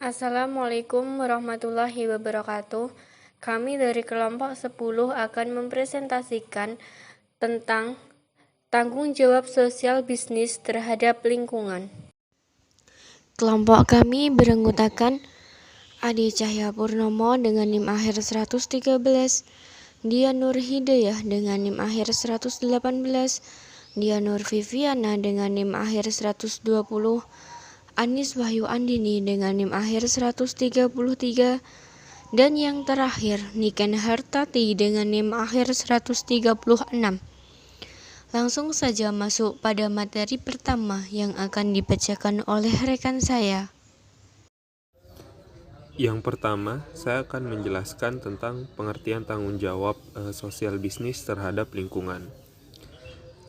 Assalamualaikum warahmatullahi wabarakatuh. Kami dari kelompok 10 akan mempresentasikan tentang tanggung jawab sosial bisnis terhadap lingkungan. Kelompok kami beranggotakan Adi Cahya Purnomo dengan NIM akhir 113, Dia Nur Hidayah dengan NIM akhir 118, Dia Nur Viviana dengan NIM akhir 120, Anis Wahyu Andini dengan NIM akhir 133, dan yang terakhir Niken Hartati dengan NIM akhir 136. Langsung saja masuk pada materi pertama yang akan dibacakan oleh rekan saya. Yang pertama, saya akan menjelaskan tentang pengertian tanggung jawab sosial bisnis terhadap lingkungan.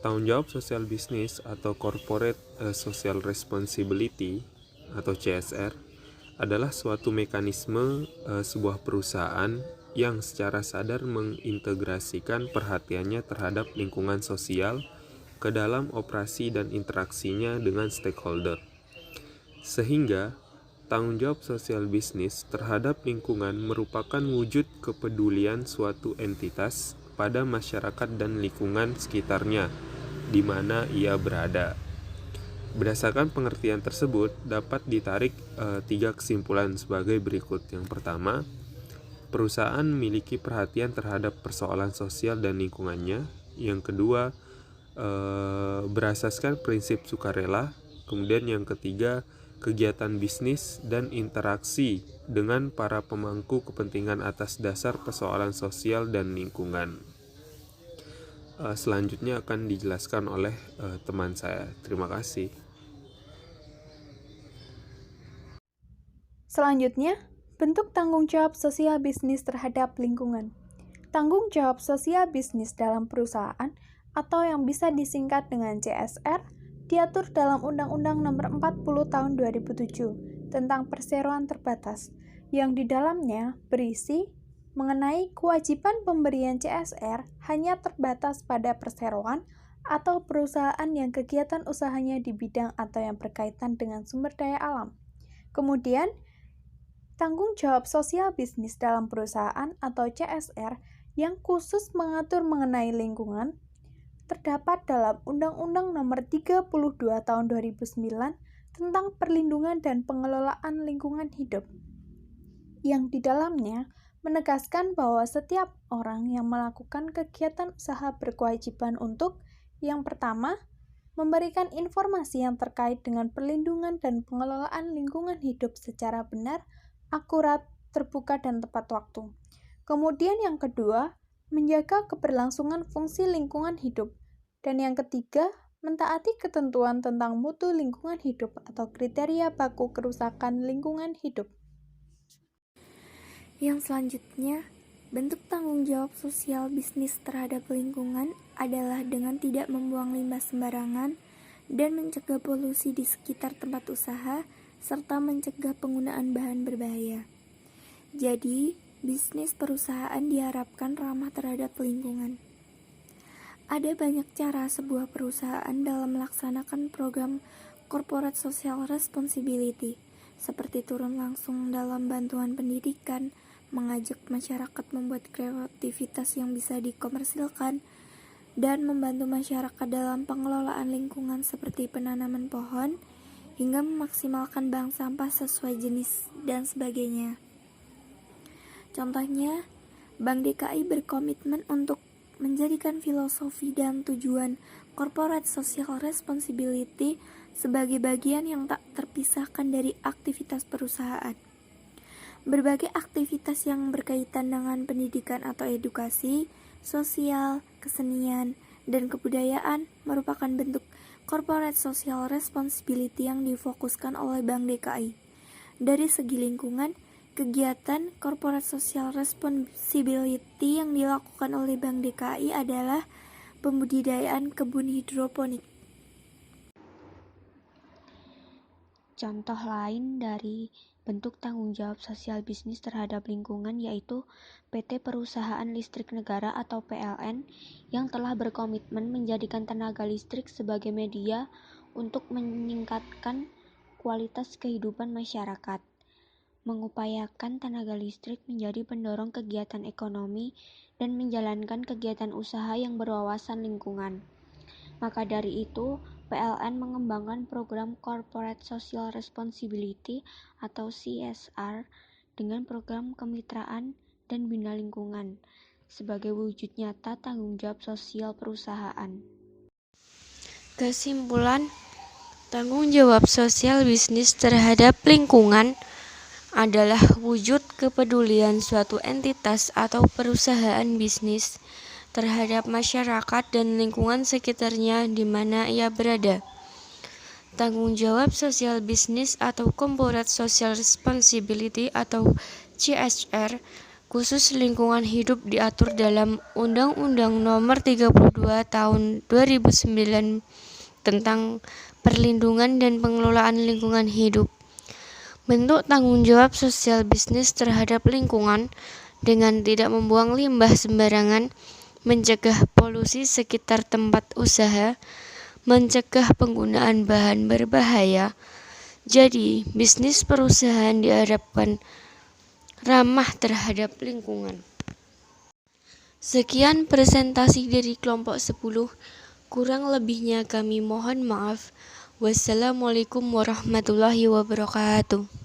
Tanggung jawab sosial bisnis atau Corporate Social Responsibility atau CSR adalah suatu mekanisme sebuah perusahaan yang secara sadar mengintegrasikan perhatiannya terhadap lingkungan sosial ke dalam operasi dan interaksinya dengan stakeholder. Sehingga tanggung jawab sosial bisnis terhadap lingkungan merupakan wujud kepedulian suatu entitas pada masyarakat dan lingkungan sekitarnya di mana ia berada. Berdasarkan pengertian tersebut, dapat ditarik 3 kesimpulan sebagai berikut. Yang pertama, perusahaan memiliki perhatian terhadap persoalan sosial dan lingkungannya. Yang kedua, berasaskan prinsip sukarela. Kemudian yang ketiga, kegiatan bisnis dan interaksi dengan para pemangku kepentingan atas dasar persoalan sosial dan lingkungan. Selanjutnya akan dijelaskan oleh teman saya. Terima kasih. Selanjutnya, bentuk tanggung jawab sosial bisnis terhadap lingkungan. Tanggung jawab sosial bisnis dalam perusahaan atau yang bisa disingkat dengan CSR diatur dalam Undang-Undang Nomor 40 Tahun 2007 tentang perseroan terbatas, yang di dalamnya berisi mengenai kewajiban pemberian CSR hanya terbatas pada perseroan atau perusahaan yang kegiatan usahanya di bidang atau yang berkaitan dengan sumber daya alam. Kemudian, tanggung jawab sosial bisnis dalam perusahaan atau CSR yang khusus mengatur mengenai lingkungan terdapat dalam Undang-Undang Nomor 32 Tahun 2009 tentang perlindungan dan pengelolaan lingkungan hidup, yang di dalamnya menegaskan bahwa setiap orang yang melakukan kegiatan usaha berkewajiban untuk, yang pertama, memberikan informasi yang terkait dengan perlindungan dan pengelolaan lingkungan hidup secara benar, akurat, terbuka, dan tepat waktu. Kemudian yang kedua, menjaga keberlangsungan fungsi lingkungan hidup. Dan yang ketiga, mentaati ketentuan tentang mutu lingkungan hidup atau kriteria baku kerusakan lingkungan hidup. Yang selanjutnya, bentuk tanggung jawab sosial bisnis terhadap lingkungan adalah dengan tidak membuang limbah sembarangan dan mencegah polusi di sekitar tempat usaha, serta mencegah penggunaan bahan berbahaya. Jadi, bisnis perusahaan diharapkan ramah terhadap lingkungan. Ada banyak cara sebuah perusahaan dalam melaksanakan program Corporate Social Responsibility, seperti turun langsung dalam bantuan pendidikan, mengajak masyarakat membuat kreativitas yang bisa dikomersilkan, dan membantu masyarakat dalam pengelolaan lingkungan seperti penanaman pohon, hingga memaksimalkan bank sampah sesuai jenis dan sebagainya. Contohnya, Bank DKI berkomitmen untuk menjadikan filosofi dan tujuan Corporate Social Responsibility sebagai bagian yang tak terpisahkan dari aktivitas perusahaan. Berbagai aktivitas yang berkaitan dengan pendidikan atau edukasi, sosial, kesenian, dan kebudayaan merupakan bentuk Corporate Social Responsibility yang difokuskan oleh Bank DKI. Dari segi lingkungan, kegiatan Corporate Social Responsibility yang dilakukan oleh Bank DKI adalah pembudidayaan kebun hidroponik. Contoh lain dari bentuk tanggung jawab sosial bisnis terhadap lingkungan yaitu PT Perusahaan Listrik Negara atau PLN yang telah berkomitmen menjadikan tenaga listrik sebagai media untuk meningkatkan kualitas kehidupan masyarakat. mengupayakan tenaga listrik menjadi pendorong kegiatan ekonomi dan menjalankan kegiatan usaha yang berwawasan lingkungan. Maka dari itu, PLN mengembangkan program Corporate Social Responsibility atau CSR dengan program kemitraan dan bina lingkungan sebagai wujud nyata tanggung jawab sosial perusahaan. Kesimpulan, tanggung jawab sosial bisnis terhadap lingkungan adalah wujud kepedulian suatu entitas atau perusahaan bisnis terhadap masyarakat dan lingkungan sekitarnya di mana ia berada. Tanggung jawab sosial bisnis atau Corporate Social Responsibility atau CSR khusus lingkungan hidup diatur dalam Undang-Undang Nomor 32 Tahun 2009 tentang perlindungan dan pengelolaan lingkungan hidup. Bentuk tanggung jawab sosial bisnis terhadap lingkungan dengan tidak membuang limbah sembarangan, mencegah polusi sekitar tempat usaha, mencegah penggunaan bahan berbahaya. Jadi, bisnis perusahaan diharapkan ramah terhadap lingkungan. Sekian presentasi dari kelompok 10. Kurang lebihnya kami mohon maaf. Wassalamualaikum warahmatullahi wabarakatuh.